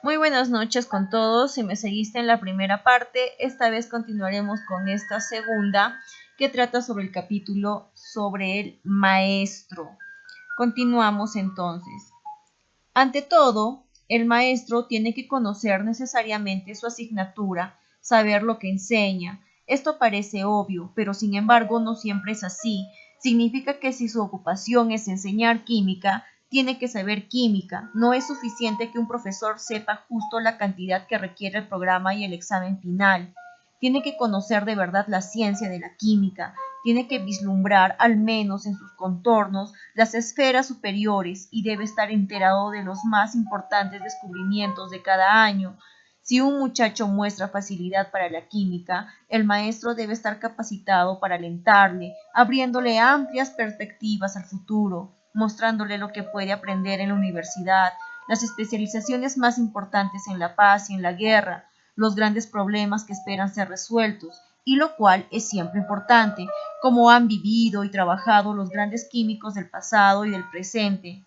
Muy buenas noches con todos. Si me seguiste en la primera parte, esta vez continuaremos con esta segunda que trata sobre el capítulo sobre el maestro. Continuamos entonces. Ante todo, el maestro tiene que conocer necesariamente su asignatura, saber lo que enseña. Esto parece obvio, pero sin embargo no siempre es así. Significa que si su ocupación es enseñar química, tiene que saber química. No es suficiente que un profesor sepa justo la cantidad que requiere el programa y el examen final. Tiene que conocer de verdad la ciencia de la química, tiene que vislumbrar, al menos en sus contornos, las esferas superiores y debe estar enterado de los más importantes descubrimientos de cada año. Si un muchacho muestra facilidad para la química, el maestro debe estar capacitado para alentarle, abriéndole amplias perspectivas al futuro, mostrándole lo que puede aprender en la universidad, las especializaciones más importantes en la paz y en la guerra, los grandes problemas que esperan ser resueltos, y lo cual es siempre importante, cómo han vivido y trabajado los grandes químicos del pasado y del presente.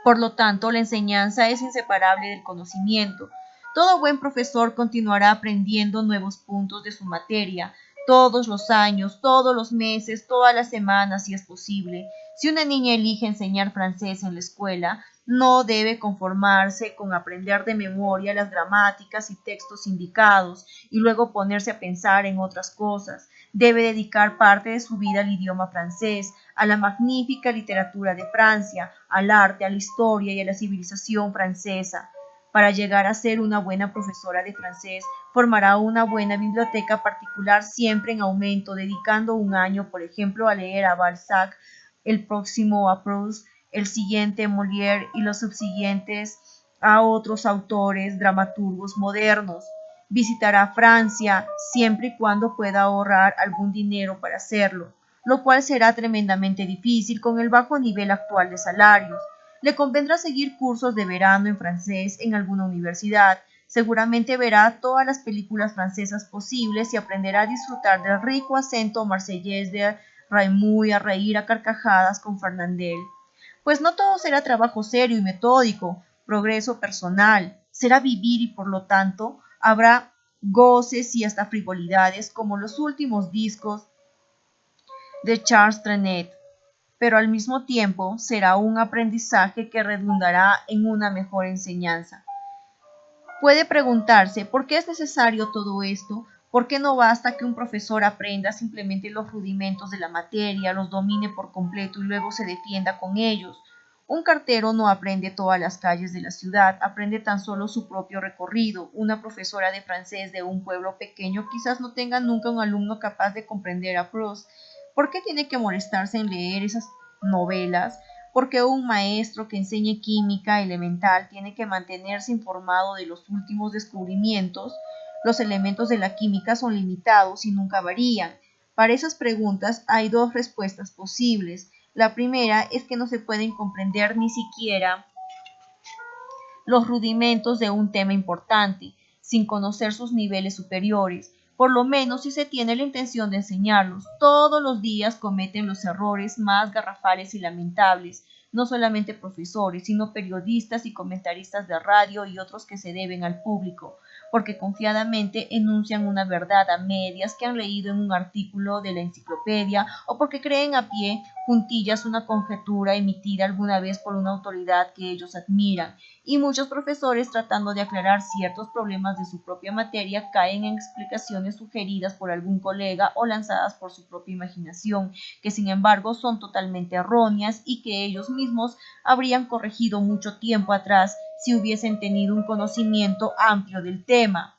Por lo tanto, la enseñanza es inseparable del conocimiento. Todo buen profesor continuará aprendiendo nuevos puntos de su materia, todos los años, todos los meses, todas las semanas, si es posible. Si una niña elige enseñar francés en la escuela, no debe conformarse con aprender de memoria las gramáticas y textos indicados y luego ponerse a pensar en otras cosas. Debe dedicar parte de su vida al idioma francés, a la magnífica literatura de Francia, al arte, a la historia y a la civilización francesa. Para llegar a ser una buena profesora de francés, formará una buena biblioteca particular siempre en aumento, dedicando un año, por ejemplo, a leer a Balzac, el próximo a Proust, el siguiente Molière y los subsiguientes a otros autores dramaturgos modernos. Visitará Francia siempre y cuando pueda ahorrar algún dinero para hacerlo, lo cual será tremendamente difícil con el bajo nivel actual de salarios. Le convendrá seguir cursos de verano en francés en alguna universidad. Seguramente verá todas las películas francesas posibles y aprenderá a disfrutar del rico acento marsellés de Raimú y a reír a carcajadas con Fernandel. Pues no todo será trabajo serio y metódico, progreso personal, será vivir y por lo tanto habrá goces y hasta frivolidades como los últimos discos de Charles Trenet, pero al mismo tiempo será un aprendizaje que redundará en una mejor enseñanza. Puede preguntarse por qué es necesario todo esto, por qué no basta que un profesor aprenda simplemente los rudimentos de la materia, los domine por completo y luego se defienda con ellos. Un cartero no aprende todas las calles de la ciudad, aprende tan solo su propio recorrido. Una profesora de francés de un pueblo pequeño quizás no tenga nunca un alumno capaz de comprender a Proust. ¿Por qué tiene que molestarse en leer esas novelas? Porque un maestro que enseñe química elemental tiene que mantenerse informado de los últimos descubrimientos. Los elementos de la química son limitados y nunca varían. Para esas preguntas hay dos respuestas posibles. La primera es que no se pueden comprender ni siquiera los rudimentos de un tema importante, sin conocer sus niveles superiores. Por lo menos si se tiene la intención de enseñarlos, todos los días cometen los errores más garrafales y lamentables, no solamente profesores, sino periodistas y comentaristas de radio y otros que se deben al público, porque confiadamente enuncian una verdad a medias que han leído en un artículo de la enciclopedia o porque creen a pie juntillas una conjetura emitida alguna vez por una autoridad que ellos admiran, y muchos profesores, tratando de aclarar ciertos problemas de su propia materia, caen en explicaciones sugeridas por algún colega o lanzadas por su propia imaginación, que sin embargo son totalmente erróneas y que ellos mismos habrían corregido mucho tiempo atrás si hubiesen tenido un conocimiento amplio del tema.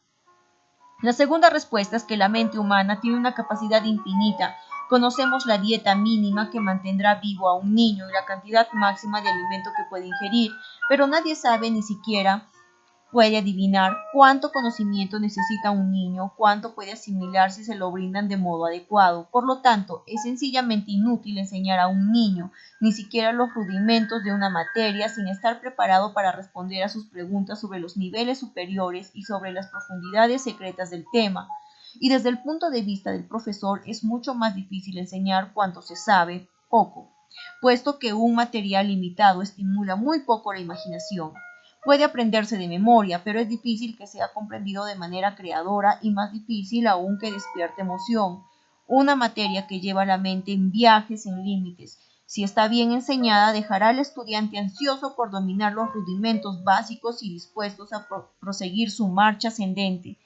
La segunda respuesta es que la mente humana tiene una capacidad infinita. Conocemos la dieta mínima que mantendrá vivo a un niño y la cantidad máxima de alimento que puede ingerir, pero nadie sabe ni siquiera puede adivinar cuánto conocimiento necesita un niño, cuánto puede asimilar si se lo brindan de modo adecuado. Por lo tanto, es sencillamente inútil enseñar a un niño ni siquiera los rudimentos de una materia sin estar preparado para responder a sus preguntas sobre los niveles superiores y sobre las profundidades secretas del tema. Y desde el punto de vista del profesor es mucho más difícil enseñar cuanto se sabe poco, puesto que un material limitado estimula muy poco la imaginación. Puede aprenderse de memoria, pero es difícil que sea comprendido de manera creadora y más difícil aún que despierte emoción. Una materia que lleva la mente en viajes sin límites. Si está bien enseñada, dejará al estudiante ansioso por dominar los rudimentos básicos y dispuestos a proseguir su marcha ascendente.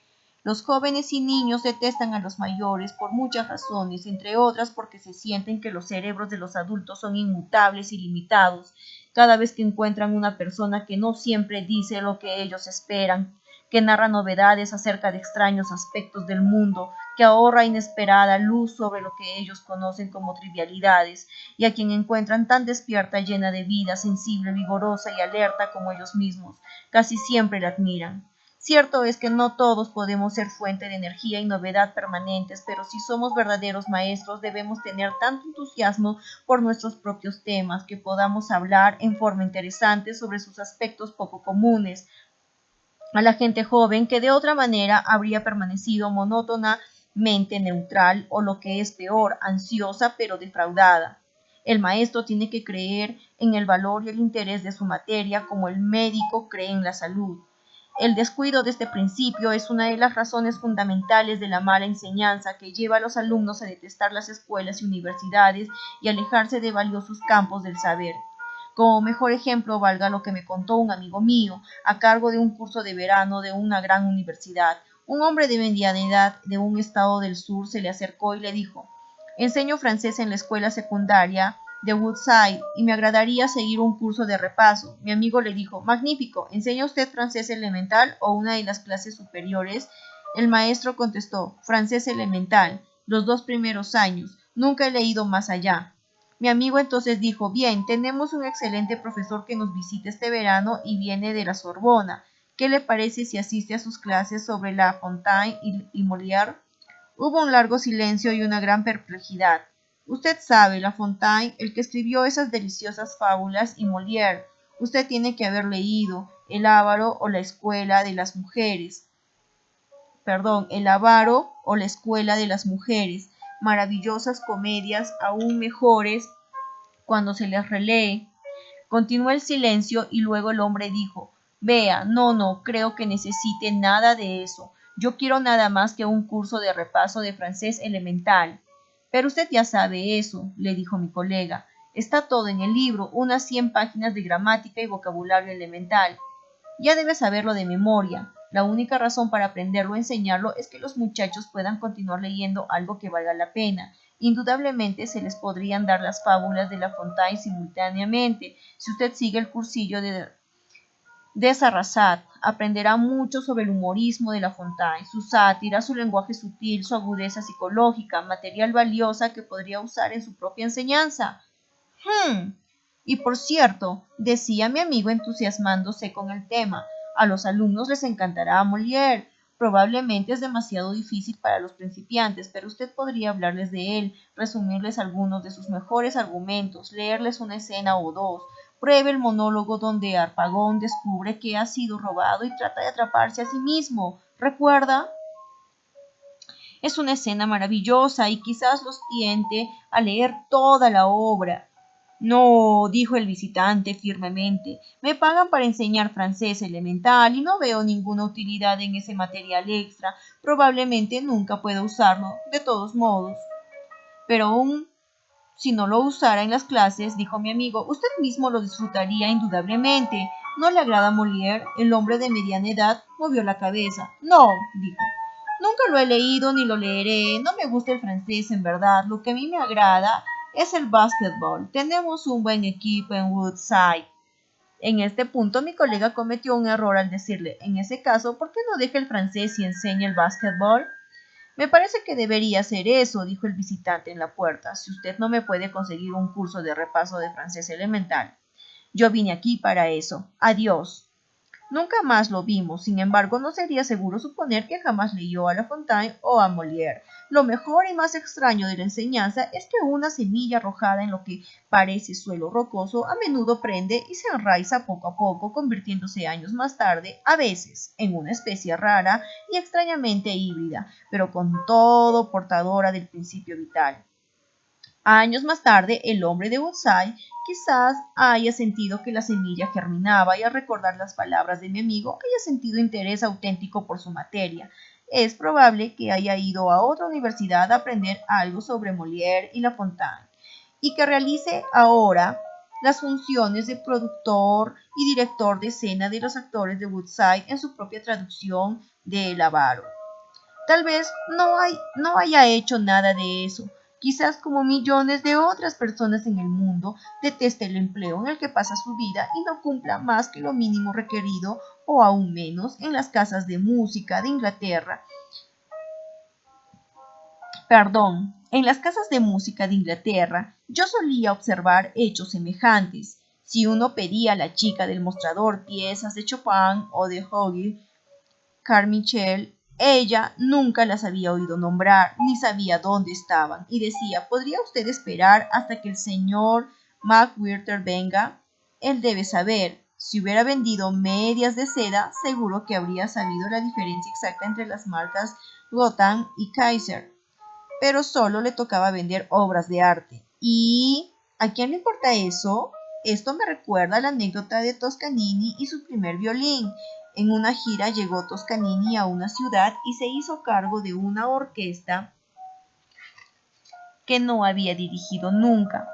Los jóvenes y niños detestan a los mayores por muchas razones, entre otras porque se sienten que los cerebros de los adultos son inmutables y limitados, cada vez que encuentran una persona que no siempre dice lo que ellos esperan, que narra novedades acerca de extraños aspectos del mundo, que ahorra inesperada luz sobre lo que ellos conocen como trivialidades, y a quien encuentran tan despierta, llena de vida, sensible, vigorosa y alerta como ellos mismos, casi siempre la admiran. Cierto es que no todos podemos ser fuente de energía y novedad permanentes, pero si somos verdaderos maestros debemos tener tanto entusiasmo por nuestros propios temas que podamos hablar en forma interesante sobre sus aspectos poco comunes a la gente joven que de otra manera habría permanecido monótonamente neutral o lo que es peor, ansiosa pero defraudada. El maestro tiene que creer en el valor y el interés de su materia como el médico cree en la salud. El descuido de este principio es una de las razones fundamentales de la mala enseñanza que lleva a los alumnos a detestar las escuelas y universidades y alejarse de valiosos campos del saber. Como mejor ejemplo valga lo que me contó un amigo mío a cargo de un curso de verano de una gran universidad. Un hombre de mediana edad de un estado del sur se le acercó y le dijo: enseño francés en la escuela secundaria de Woodside y me agradaría seguir un curso de repaso. Mi amigo le dijo: magnífico, ¿enseña usted francés elemental o una de las clases superiores? El maestro contestó: francés elemental, los 2 primeros años, nunca he leído más allá. Mi amigo entonces dijo: bien, tenemos un excelente profesor que nos visita este verano y viene de la Sorbona. ¿Qué le parece si asiste a sus clases sobre La Fontaine y Molière? Hubo un largo silencio y una gran perplejidad. Usted sabe, La Fontaine, el que escribió esas deliciosas fábulas, y Molière. Usted tiene que haber leído El avaro o la escuela de las mujeres. El avaro o la escuela de las mujeres. Maravillosas comedias, aún mejores cuando se les relee. Continuó el silencio y luego el hombre dijo: vea, no creo que necesite nada de eso. Yo quiero nada más que un curso de repaso de francés elemental. Pero usted ya sabe eso, le dijo mi colega. Está todo en el libro, unas 100 páginas de gramática y vocabulario elemental. Ya debe saberlo de memoria. La única razón para aprenderlo o enseñarlo es que los muchachos puedan continuar leyendo algo que valga la pena. Indudablemente se les podrían dar las fábulas de La Fontaine simultáneamente. Si usted sigue el cursillo de Sarrazat, aprenderá mucho sobre el humorismo de La Fontaine, su sátira, su lenguaje sutil, su agudeza psicológica, material valiosa que podría usar en su propia enseñanza. Y por cierto, decía mi amigo entusiasmándose con el tema, a los alumnos les encantará Molière. Probablemente es demasiado difícil para los principiantes, pero usted podría hablarles de él, resumirles algunos de sus mejores argumentos, leerles una escena o dos. Pruebe el monólogo donde Harpagon descubre que ha sido robado y trata de atraparse a sí mismo. ¿Recuerda? Es una escena maravillosa y quizás los tiente a leer toda la obra. No, dijo el visitante firmemente, me pagan para enseñar francés elemental y no veo ninguna utilidad en ese material extra. Probablemente nunca pueda usarlo, de todos modos. Pero aún si no lo usara en las clases, dijo mi amigo, usted mismo lo disfrutaría indudablemente. ¿No le agrada Molière? El hombre de mediana edad movió la cabeza. No, dijo. Nunca lo he leído ni lo leeré. No me gusta el francés, en verdad. Lo que a mí me agrada es el básquetbol. Tenemos un buen equipo en Woodside. En este punto mi colega cometió un error al decirle: en ese caso, ¿por qué no deja el francés y enseña el básquetbol? Me parece que debería hacer eso, dijo el visitante en la puerta, si usted no me puede conseguir un curso de repaso de francés elemental. Yo vine aquí para eso. Adiós. Nunca más lo vimos, sin embargo, no sería seguro suponer que jamás leyó a La Fontaine o a Molière. Lo mejor y más extraño de la enseñanza es que una semilla arrojada en lo que parece suelo rocoso a menudo prende y se enraiza poco a poco, convirtiéndose años más tarde, a veces, en una especie rara y extrañamente híbrida, pero con todo portadora del principio vital. Años más tarde, el hombre de Woodside quizás haya sentido que la semilla germinaba y al recordar las palabras de mi amigo haya sentido interés auténtico por su materia. Es probable que haya ido a otra universidad a aprender algo sobre Molière y La Fontaine y que realice ahora las funciones de productor y director de escena de los actores de Woodside en su propia traducción de El Avaro. Tal vez no haya hecho nada de eso. Quizás como millones de otras personas en el mundo, deteste el empleo en el que pasa su vida y no cumpla más que lo mínimo requerido o aún menos en las casas de música de Inglaterra. En las casas de música de Inglaterra yo solía observar hechos semejantes. Si uno pedía a la chica del mostrador piezas de Chopin o de Hogg, Carmichael, ella nunca las había oído nombrar, ni sabía dónde estaban, y decía, ¿podría usted esperar hasta que el señor McWhirter venga? Él debe saber. Si hubiera vendido medias de seda, seguro que habría sabido la diferencia exacta entre las marcas Gotham y Kaiser. Pero solo le tocaba vender obras de arte. ¿Y a quién le importa eso? Esto me recuerda a la anécdota de Toscanini y su primer violín. En una gira llegó Toscanini a una ciudad y se hizo cargo de una orquesta que no había dirigido nunca.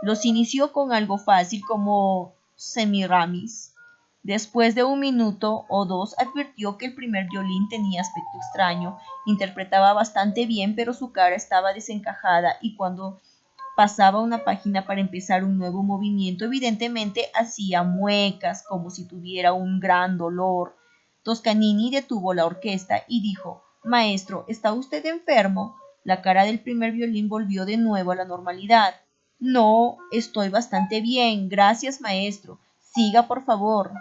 Los inició con algo fácil como Semiramis. Después de un minuto o dos advirtió que el primer violín tenía aspecto extraño, interpretaba bastante bien, pero su cara estaba desencajada y cuando pasaba una página para empezar un nuevo movimiento, evidentemente hacía muecas como si tuviera un gran dolor. Toscanini detuvo la orquesta y dijo, «Maestro, ¿está usted enfermo?» La cara del primer violín volvió de nuevo a la normalidad. «No, estoy bastante bien, gracias, maestro. Siga, por favor».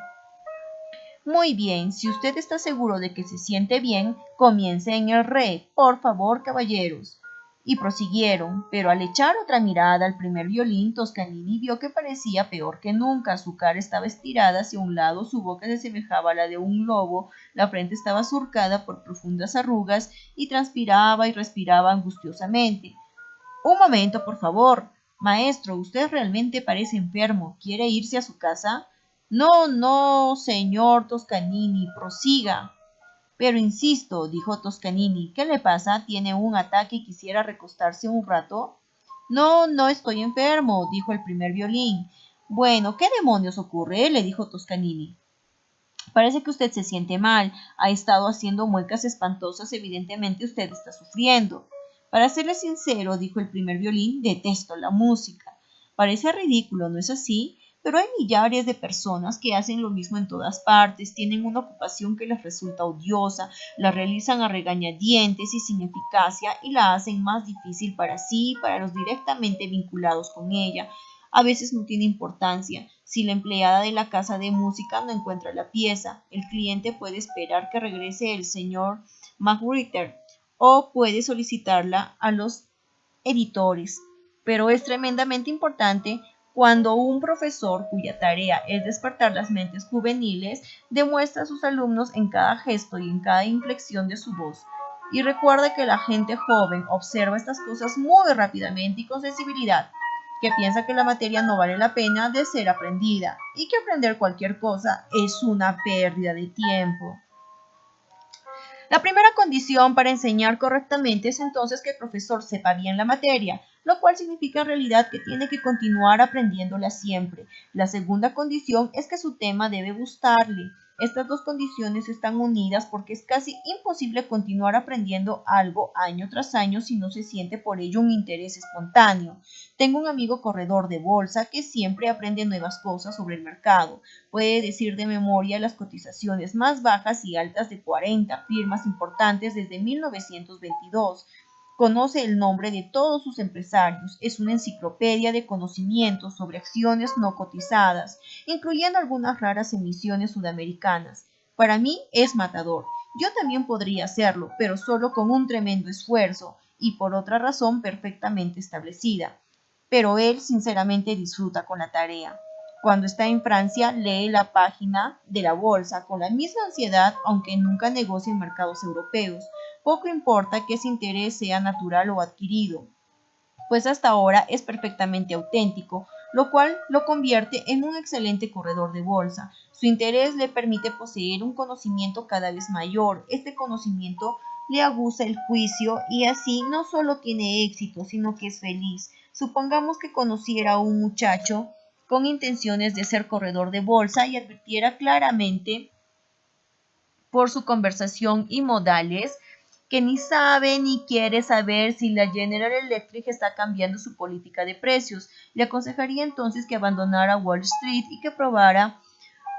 «Muy bien, si usted está seguro de que se siente bien, comience en el re, por favor, caballeros». Y prosiguieron, pero al echar otra mirada al primer violín, Toscanini vio que parecía peor que nunca. Su cara estaba estirada hacia un lado, su boca se asemejaba a la de un lobo, la frente estaba surcada por profundas arrugas y transpiraba y respiraba angustiosamente. «Un momento, por favor. Maestro, usted realmente parece enfermo. ¿Quiere irse a su casa?» «No, no, señor Toscanini, prosiga». «Pero insisto», dijo Toscanini, «¿qué le pasa? ¿Tiene un ataque y quisiera recostarse un rato?» «No, no estoy enfermo», dijo el primer violín. «Bueno, ¿qué demonios ocurre?», le dijo Toscanini. «Parece que usted se siente mal. Ha estado haciendo muecas espantosas. Evidentemente usted está sufriendo». «Para serle sincero», dijo el primer violín, «detesto la música». «Parece ridículo, ¿no es así? Pero hay millares de personas que hacen lo mismo en todas partes, tienen una ocupación que les resulta odiosa, la realizan a regañadientes y sin eficacia y la hacen más difícil para sí y para los directamente vinculados con ella. A veces no tiene importancia. Si la empleada de la casa de música no encuentra la pieza, el cliente puede esperar que regrese el señor McWhirter o puede solicitarla a los editores. Pero es tremendamente importante cuando un profesor cuya tarea es despertar las mentes juveniles demuestra a sus alumnos en cada gesto y en cada inflexión de su voz. Y recuerda que la gente joven observa estas cosas muy rápidamente y con sensibilidad, que piensa que la materia no vale la pena de ser aprendida y que aprender cualquier cosa es una pérdida de tiempo. La primera condición para enseñar correctamente es entonces que el profesor sepa bien la materia, lo cual significa en realidad que tiene que continuar aprendiéndola siempre. La segunda condición es que su tema debe gustarle. Estas dos condiciones están unidas porque es casi imposible continuar aprendiendo algo año tras año si no se siente por ello un interés espontáneo. Tengo un amigo corredor de bolsa que siempre aprende nuevas cosas sobre el mercado. Puede decir de memoria las cotizaciones más bajas y altas de 40 firmas importantes desde 1922. Conoce el nombre de todos sus empresarios. Es una enciclopedia de conocimientos sobre acciones no cotizadas, incluyendo algunas raras emisiones sudamericanas. Para mí es matador. Yo también podría hacerlo, pero solo con un tremendo esfuerzo y por otra razón perfectamente establecida. Pero él sinceramente disfruta con la tarea. Cuando está en Francia, lee la página de la bolsa con la misma ansiedad, aunque nunca negocia en mercados europeos. Poco importa que ese interés sea natural o adquirido. pues hasta ahora es perfectamente auténtico, lo cual lo convierte en un excelente corredor de bolsa. Su interés le permite poseer un conocimiento cada vez mayor. Este conocimiento le aguza el juicio y así no solo tiene éxito, sino que es feliz. Supongamos que conociera a un muchacho con intenciones de ser corredor de bolsa y advirtiera claramente por su conversación y modales que ni sabe ni quiere saber si la General Electric está cambiando su política de precios. Le aconsejaría entonces que abandonara Wall Street y que probara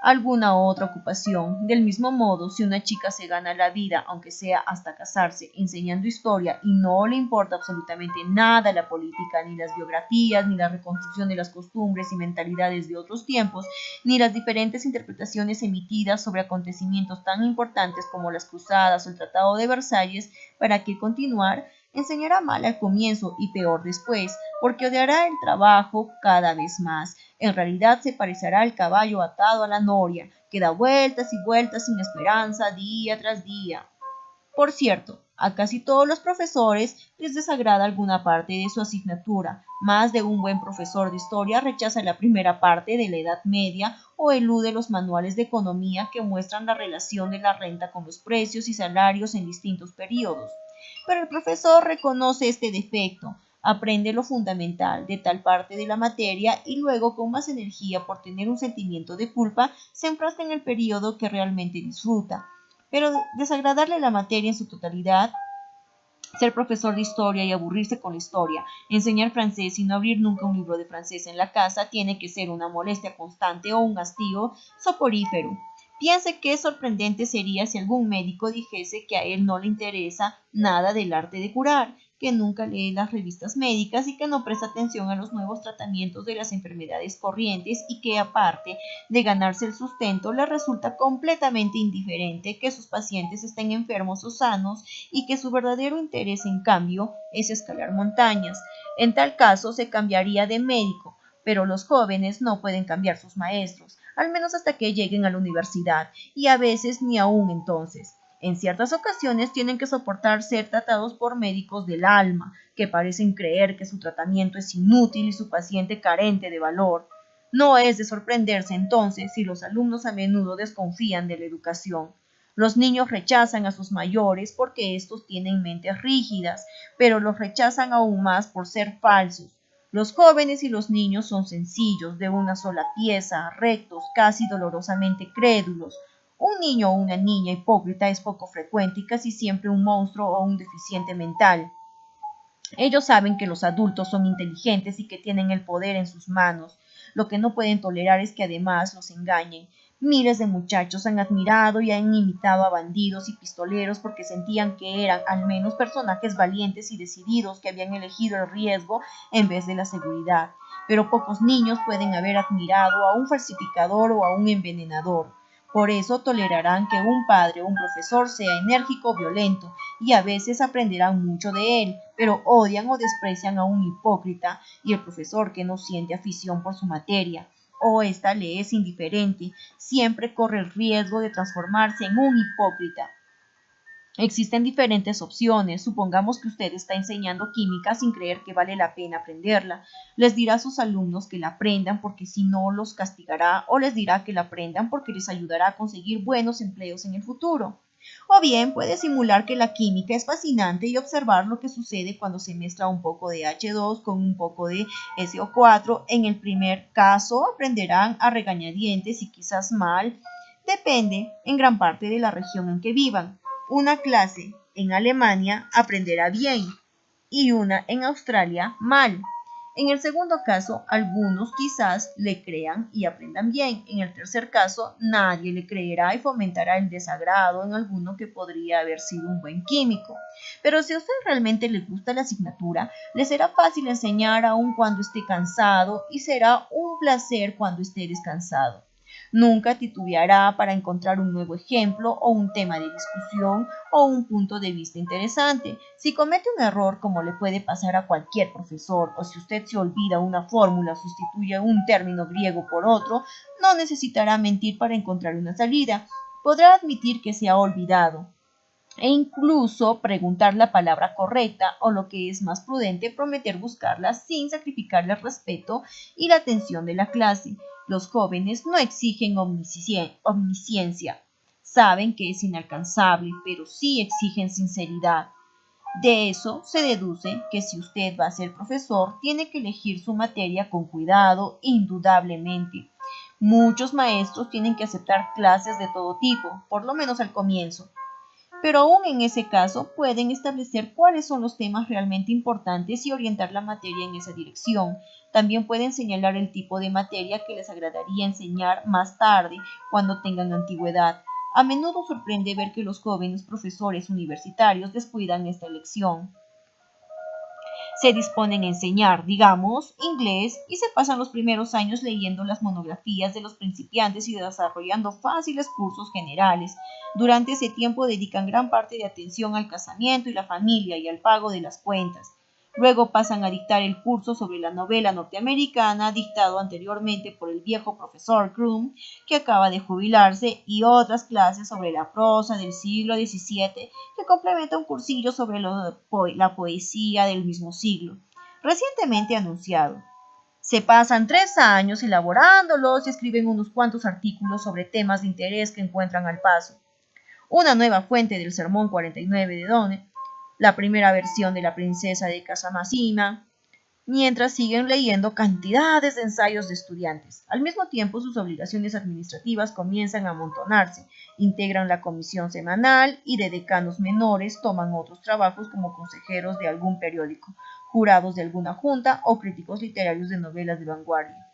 alguna otra ocupación. Del mismo modo, si una chica se gana la vida, aunque sea hasta casarse, enseñando historia y no le importa absolutamente nada la política, ni las biografías, ni la reconstrucción de las costumbres y mentalidades de otros tiempos, ni las diferentes interpretaciones emitidas sobre acontecimientos tan importantes como las cruzadas o el Tratado de Versalles, ¿para qué continuar? Enseñará mal al comienzo y peor después, porque odiará el trabajo cada vez más. En realidad se parecerá al caballo atado a la noria, que da vueltas y vueltas sin esperanza día tras día. Por cierto, a casi todos los profesores les desagrada alguna parte de su asignatura. Más de un buen profesor de historia rechaza la primera parte de la Edad Media o elude los manuales de economía que muestran la relación de la renta con los precios y salarios en distintos periodos. Pero el profesor reconoce este defecto, aprende lo fundamental de tal parte de la materia y luego, con más energía por tener un sentimiento de culpa, se enfrasca en el periodo que realmente disfruta. Pero desagradarle la materia en su totalidad, ser profesor de historia y aburrirse con la historia, enseñar francés y no abrir nunca un libro de francés en la casa, tiene que ser una molestia constante o un hastío soporífero. Piense qué sorprendente sería si algún médico dijese que a él no le interesa nada del arte de curar, que nunca lee las revistas médicas y que no presta atención a los nuevos tratamientos de las enfermedades corrientes y que, aparte de ganarse el sustento, le resulta completamente indiferente que sus pacientes estén enfermos o sanos y que su verdadero interés, en cambio, es escalar montañas. En tal caso, se cambiaría de médico, pero los jóvenes no pueden cambiar sus maestros, al menos hasta que lleguen a la universidad, y a veces ni aún entonces. En ciertas ocasiones tienen que soportar ser tratados por médicos del alma, que parecen creer que su tratamiento es inútil y su paciente carente de valor. No es de sorprenderse entonces si los alumnos a menudo desconfían de la educación. Los niños rechazan a sus mayores porque estos tienen mentes rígidas, pero los rechazan aún más por ser falsos. Los jóvenes y los niños son sencillos, de una sola pieza, rectos, casi dolorosamente crédulos. Un niño o una niña hipócrita es poco frecuente y casi siempre un monstruo o un deficiente mental. Ellos saben que los adultos son inteligentes y que tienen el poder en sus manos. Lo que no pueden tolerar es que además los engañen. Miles de muchachos han admirado y han imitado a bandidos y pistoleros porque sentían que eran al menos personajes valientes y decididos que habían elegido el riesgo en vez de la seguridad. Pero pocos niños pueden haber admirado a un falsificador o a un envenenador. Por eso tolerarán que un padre o un profesor sea enérgico o violento, y a veces aprenderán mucho de él, pero odian o desprecian a un hipócrita y el profesor que no siente afición por su materia, o ésta le es indiferente, siempre corre el riesgo de transformarse en un hipócrita. Existen diferentes opciones. Supongamos que usted está enseñando química sin creer que vale la pena aprenderla. Les dirá a sus alumnos que la aprendan porque si no los castigará, o les dirá que la aprendan porque les ayudará a conseguir buenos empleos en el futuro. O bien puede simular que la química es fascinante y observar lo que sucede cuando se mezcla un poco de H2 con un poco de SO4. En el primer caso aprenderán a regañadientes y quizás mal, depende en gran parte de la región en que vivan. Una clase en Alemania aprenderá bien y una en Australia mal. En el segundo caso, algunos quizás le crean y aprendan bien. En el tercer caso, nadie le creerá y fomentará el desagrado en alguno que podría haber sido un buen químico. Pero si a usted realmente le gusta la asignatura, le será fácil enseñar aun cuando esté cansado y será un placer cuando esté descansado. Nunca titubeará para encontrar un nuevo ejemplo o un tema de discusión o un punto de vista interesante. Si comete un error, como le puede pasar a cualquier profesor, o si usted se olvida una fórmula o sustituye un término griego por otro, no necesitará mentir para encontrar una salida. Podrá admitir que se ha olvidado. e incluso preguntar la palabra correcta o, lo que es más prudente, prometer buscarla sin sacrificar el respeto y la atención de la clase. Los jóvenes no exigen omnisciencia, saben que es inalcanzable, pero sí exigen sinceridad. De eso se deduce que si usted va a ser profesor, tiene que elegir su materia con cuidado, indudablemente. Muchos maestros tienen que aceptar clases de todo tipo, por lo menos al comienzo. Pero aún en ese caso pueden establecer cuáles son los temas realmente importantes y orientar la materia en esa dirección. También pueden señalar el tipo de materia que les agradaría enseñar más tarde, cuando tengan antigüedad. A menudo sorprende ver que los jóvenes profesores universitarios descuidan esta elección. Se disponen a enseñar, digamos, inglés y se pasan los primeros años leyendo las monografías de los principiantes y desarrollando fáciles cursos generales. Durante ese tiempo dedican gran parte de atención al casamiento y la familia y al pago de las cuentas. Luego pasan a dictar el curso sobre la novela norteamericana dictado anteriormente por el viejo profesor Krum, que acaba de jubilarse, y otras clases sobre la prosa del siglo XVII, que complementa un cursillo sobre la poesía del mismo siglo, recientemente anunciado. Se pasan 3 años elaborándolos y escriben unos cuantos artículos sobre temas de interés que encuentran al paso. Una nueva fuente del Sermón 49 de Donne, la primera versión de La princesa de Casamassima, mientras siguen leyendo cantidades de ensayos de estudiantes. Al mismo tiempo, sus obligaciones administrativas comienzan a amontonarse, integran la comisión semanal y de decanos menores toman otros trabajos como consejeros de algún periódico, jurados de alguna junta o críticos literarios de novelas de vanguardia.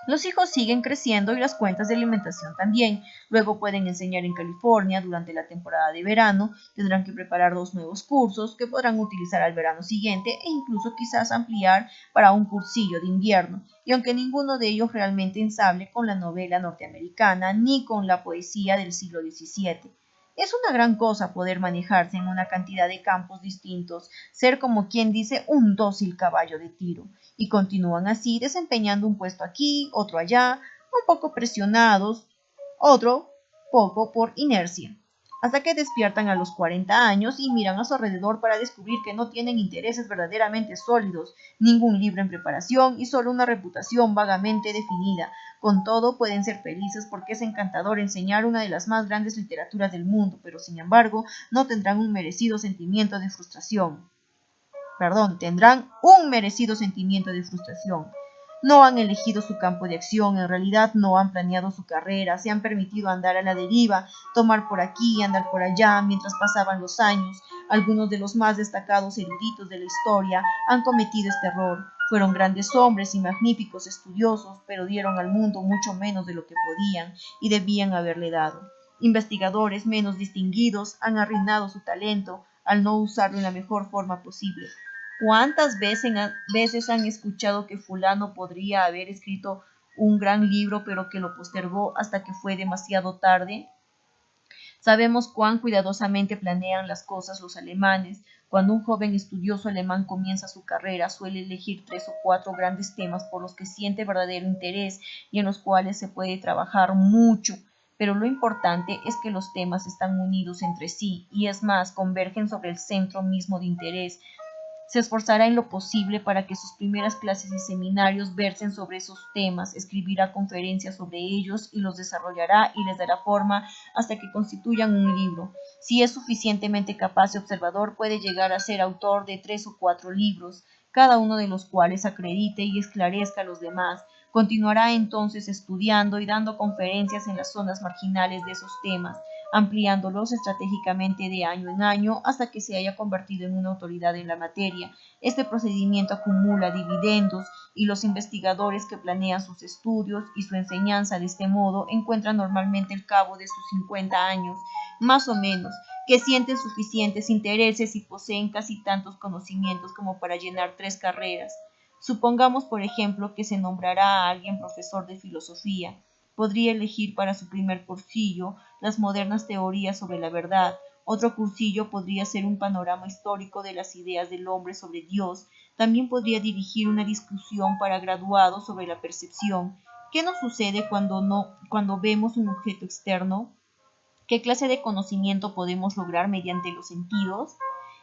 Los hijos siguen creciendo y las cuentas de alimentación también. Luego pueden enseñar en California durante la temporada de verano, tendrán que preparar 2 nuevos cursos que podrán utilizar al verano siguiente e incluso quizás ampliar para un cursillo de invierno. Y aunque ninguno de ellos realmente ensable con la novela norteamericana ni con la poesía del siglo XVII. Es una gran cosa poder manejarse en una cantidad de campos distintos, ser como quien dice un dócil caballo de tiro, y continúan así desempeñando un puesto aquí, otro allá, un poco presionados, otro poco por inercia, hasta que despiertan a los 40 años y miran a su alrededor para descubrir que no tienen intereses verdaderamente sólidos, ningún libro en preparación y solo una reputación vagamente definida. Con todo, pueden ser felices porque es encantador enseñar una de las más grandes literaturas del mundo, pero sin embargo no tendrán un merecido sentimiento de frustración. Tendrán un merecido sentimiento de frustración. No han elegido su campo de acción, en realidad no han planeado su carrera, se han permitido andar a la deriva, tomar por aquí, andar por allá, mientras pasaban los años. Algunos de los más destacados eruditos de la historia han cometido este error. Fueron grandes hombres y magníficos estudiosos, pero dieron al mundo mucho menos de lo que podían y debían haberle dado. Investigadores menos distinguidos han arruinado su talento al no usarlo en la mejor forma posible. ¿Cuántas veces han escuchado que fulano podría haber escrito un gran libro, pero que lo postergó hasta que fue demasiado tarde? Sabemos cuán cuidadosamente planean las cosas los alemanes. Cuando un joven estudioso alemán comienza su carrera, suele elegir 3 o 4 grandes temas por los que siente verdadero interés y en los cuales se puede trabajar mucho. Pero lo importante es que los temas están unidos entre sí y, es más, convergen sobre el centro mismo de interés. Se esforzará en lo posible para que sus primeras clases y seminarios versen sobre esos temas, escribirá conferencias sobre ellos y los desarrollará y les dará forma hasta que constituyan un libro. Si es suficientemente capaz y observador, puede llegar a ser autor de 3 o 4 libros, cada uno de los cuales acredite y esclarezca a los demás. Continuará entonces estudiando y dando conferencias en las zonas marginales de esos temas, ampliándolos estratégicamente de año en año hasta que se haya convertido en una autoridad en la materia. Este procedimiento acumula dividendos y los investigadores que planean sus estudios y su enseñanza de este modo encuentran normalmente al cabo de sus 50 años, más o menos, que sienten suficientes intereses y poseen casi tantos conocimientos como para llenar 3 carreras. Supongamos, por ejemplo, que se nombrará a alguien profesor de filosofía. Podría elegir para su primer cursillo las modernas teorías sobre la verdad. Otro cursillo podría ser un panorama histórico de las ideas del hombre sobre Dios. También podría dirigir una discusión para graduados sobre la percepción. ¿Qué nos sucede cuando vemos un objeto externo? ¿Qué clase de conocimiento podemos lograr mediante los sentidos?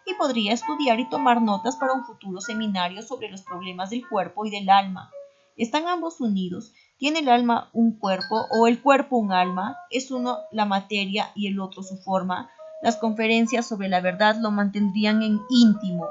Y podría estudiar y tomar notas para un futuro seminario sobre los problemas del cuerpo y del alma. ¿Están ambos unidos? ¿Tiene el alma un cuerpo o el cuerpo un alma? ¿Es uno la materia y el otro su forma? Las conferencias sobre la verdad lo mantendrían en íntimo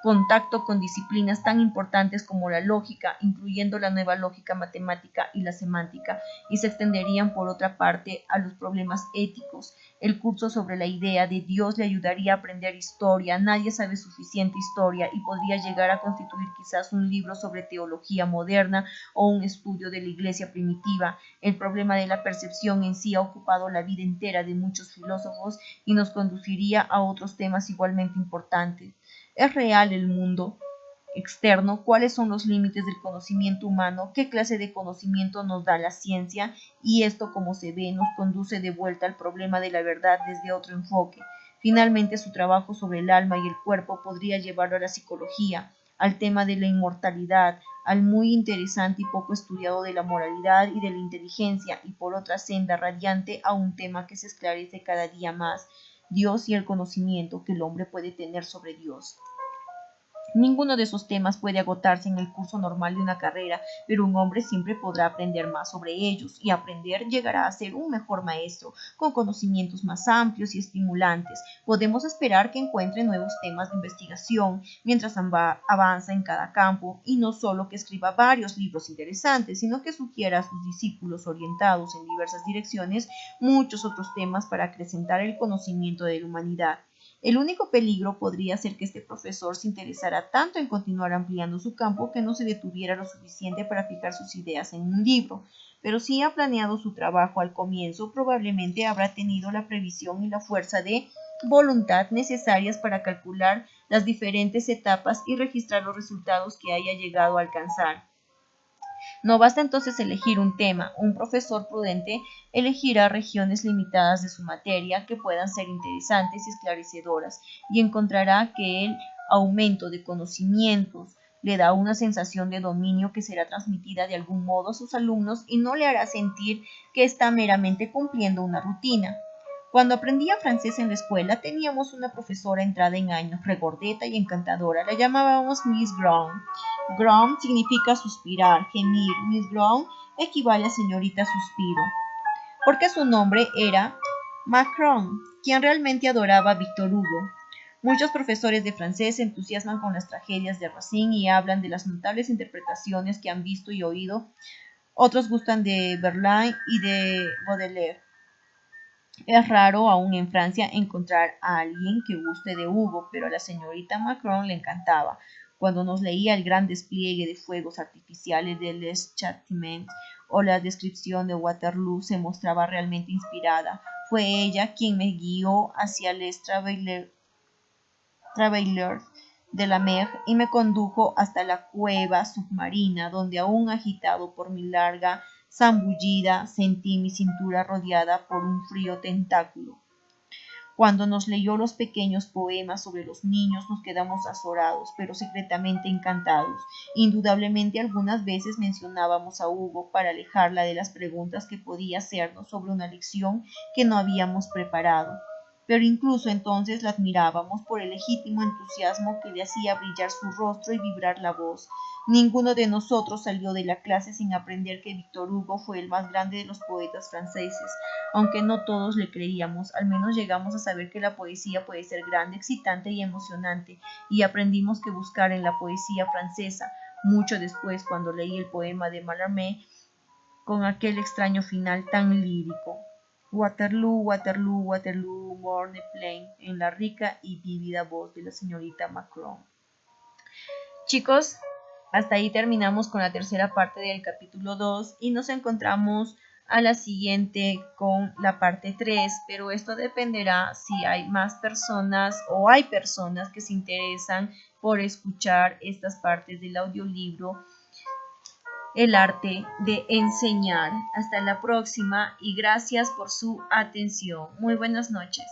contacto con disciplinas tan importantes como la lógica, incluyendo la nueva lógica matemática y la semántica, y se extenderían por otra parte a los problemas éticos. El curso sobre la idea de Dios le ayudaría a aprender historia. Nadie sabe suficiente historia y podría llegar a constituir quizás un libro sobre teología moderna o un estudio de la iglesia primitiva. El problema de la percepción en sí ha ocupado la vida entera de muchos filósofos y nos conduciría a otros temas igualmente importantes. ¿Es real el mundo externo? ¿Cuáles son los límites del conocimiento humano? ¿Qué clase de conocimiento nos da la ciencia? Y esto, como se ve, nos conduce de vuelta al problema de la verdad desde otro enfoque. Finalmente, su trabajo sobre el alma y el cuerpo podría llevarlo a la psicología, al tema de la inmortalidad, al muy interesante y poco estudiado de la moralidad y de la inteligencia, y por otra senda radiante a un tema que se esclarece cada día más: Dios y el conocimiento que el hombre puede tener sobre Dios. Ninguno de esos temas puede agotarse en el curso normal de una carrera, pero un hombre siempre podrá aprender más sobre ellos, y aprender llegará a ser un mejor maestro, con conocimientos más amplios y estimulantes. Podemos esperar que encuentre nuevos temas de investigación mientras avanza en cada campo, y no solo que escriba varios libros interesantes, sino que sugiera a sus discípulos orientados en diversas direcciones muchos otros temas para acrecentar el conocimiento de la humanidad. El único peligro podría ser que este profesor se interesara tanto en continuar ampliando su campo que no se detuviera lo suficiente para fijar sus ideas en un libro. Pero si ha planeado su trabajo al comienzo, probablemente habrá tenido la previsión y la fuerza de voluntad necesarias para calcular las diferentes etapas y registrar los resultados que haya llegado a alcanzar. No basta entonces elegir un tema. Un profesor prudente elegirá regiones limitadas de su materia que puedan ser interesantes y esclarecedoras, y encontrará que el aumento de conocimientos le da una sensación de dominio que será transmitida de algún modo a sus alumnos y no le hará sentir que está meramente cumpliendo una rutina. Cuando aprendía francés en la escuela, teníamos una profesora entrada en años, regordeta y encantadora. La llamábamos Miss Brown. Groan significa suspirar, gemir. Miss Brown equivale a señorita suspiro, porque su nombre era Macron, quien realmente adoraba a Victor Hugo. Muchos profesores de francés se entusiasman con las tragedias de Racine y hablan de las notables interpretaciones que han visto y oído. Otros gustan de Verlaine y de Baudelaire. Es raro aún en Francia encontrar a alguien que guste de Hugo, pero a la señorita Macron le encantaba. Cuando nos leía el gran despliegue de fuegos artificiales de Les Châtiments o la descripción de Waterloo, se mostraba realmente inspirada. Fue ella quien me guió hacia Les Travailleurs de la Mer y me condujo hasta la cueva submarina, donde aún agitado por mi larga zambullida, sentí mi cintura rodeada por un frío tentáculo. Cuando nos leyó los pequeños poemas sobre los niños, nos quedamos azorados, pero secretamente encantados. Indudablemente algunas veces mencionábamos a Hugo para alejarla de las preguntas que podía hacernos sobre una lección que no habíamos preparado. Pero incluso entonces la admirábamos por el legítimo entusiasmo que le hacía brillar su rostro y vibrar la voz. Ninguno de nosotros salió de la clase sin aprender que Victor Hugo fue el más grande de los poetas franceses. Aunque no todos le creíamos, al menos llegamos a saber que la poesía puede ser grande, excitante y emocionante, y aprendimos que buscar en la poesía francesa. Mucho después, cuando leí el poema de Mallarmé, con aquel extraño final tan lírico. Waterloo, Waterloo, Waterloo, Morne Plain, en la rica y vívida voz de la señorita Macron. Chicos, hasta ahí terminamos con la tercera parte del capítulo 2 y nos encontramos a la siguiente con la parte 3, pero esto dependerá si hay más personas o hay personas que se interesan por escuchar estas partes del audiolibro El arte de enseñar. Hasta la próxima y gracias por su atención. Muy buenas noches.